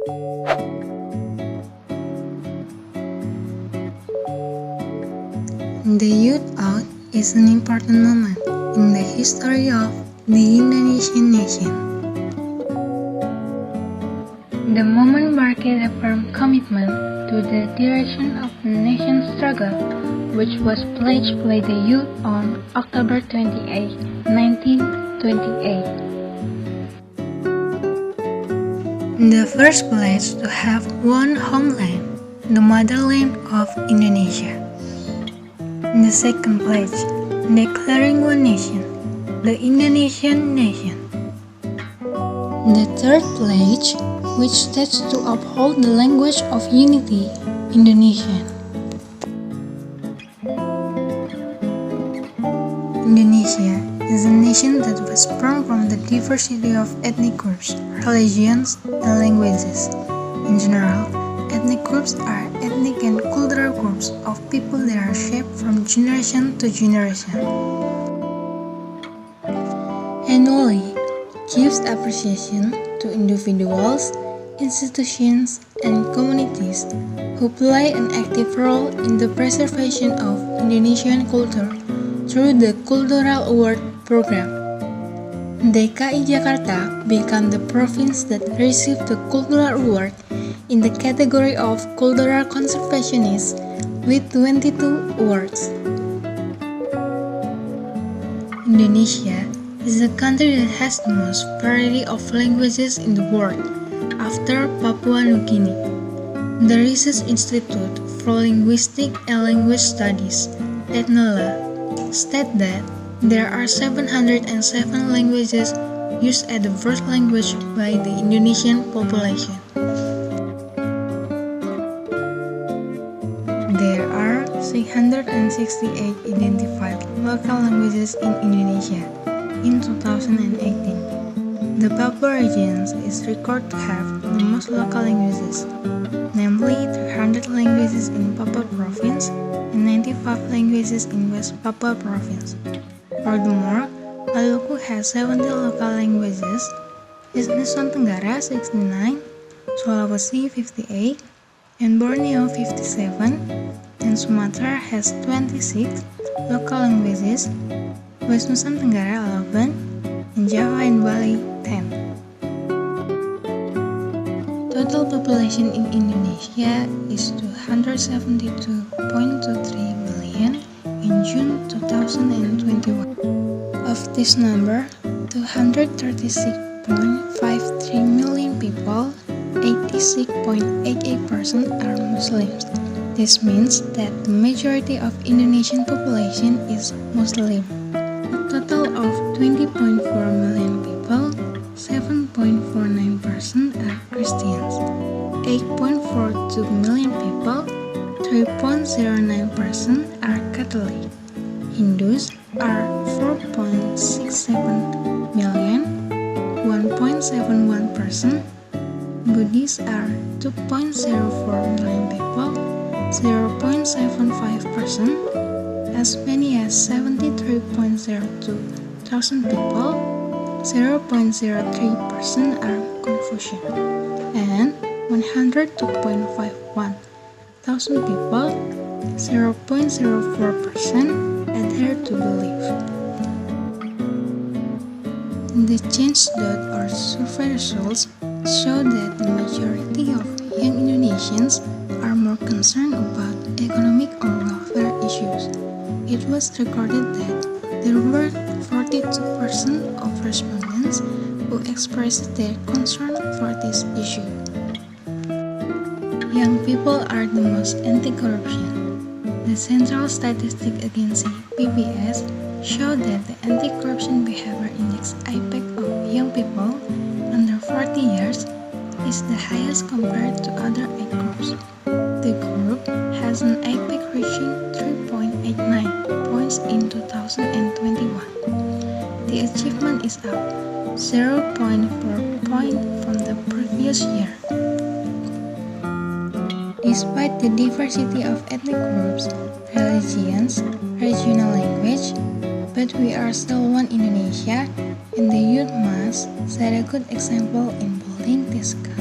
The Youth Out is an important moment in the history of the Indonesian nation. The moment marked a firm commitment to the direction of the nation's struggle, which was pledged by the youth on October 28, 1928. The first pledge to have one homeland, the motherland of Indonesia. The second pledge, declaring one nation, the Indonesian nation. The third pledge, which states to uphold the language of unity, Indonesian. Indonesia is a nation that was sprung from the diversity of ethnic groups, religions, and languages. In general, ethnic groups are ethnic and cultural groups of people that are shaped from generation to generation. Annually gives appreciation to individuals, institutions, and communities who play an active role in the preservation of Indonesian culture through the Cultural Award Program. DKI Jakarta became the province that received the Cultural Award in the category of Cultural Conservationist with 22 awards. Indonesia is the country that has the most variety of languages in the world, after Papua New Guinea. The Research Institute for Linguistic and Language Studies, ETNOLA, states that there are 707 languages used as the first language by the Indonesian population. There are 668 identified local languages in Indonesia in 2018. The Papua region is recorded to have the most local languages, namely 300 languages in Papua Province and 95 languages in West Papua Province. Furthermore, Maluku has 70 local languages, Nusa Tenggara 69, Sulawesi 58, and Borneo 57, and Sumatra has 26 local languages, West Nusa Tenggara 11, and Java and Bali 10. Total population in Indonesia is 272.23 million in June 2021. Of this number, 236.53 million people, 86.88% are Muslims. This means that the majority of Indonesian population is Muslim. A total of 20.4 million people, 7.49% are Christians. 8.42 million people, 3.09% are Catholic. Hindus are 4.67 million, 1.71%. Buddhists are 2.04 million people, 0.75%. As many as 73.02 thousand people, 0.03% are Confucian, and 102.51 thousand people, 0.04% adhere to belief. The Change.org survey results show that the majority of young Indonesians are more concerned about economic or welfare issues. It was recorded that there were 42% of respondents who expressed their concern for this issue. Young people are the most anti-corruption. The Central Statistic Agency (PBS) showed that the Anti-Corruption Behavior Index (IPEC) of young people under 40 years is the highest compared to other age groups. The group has an IPEC reaching 3.89 points in 2021. The achievement is up 0.4 point from the previous year. Despite the diversity of ethnic groups, religions, regional language, but we are still one Indonesia, and the youth must set a good example in building this country.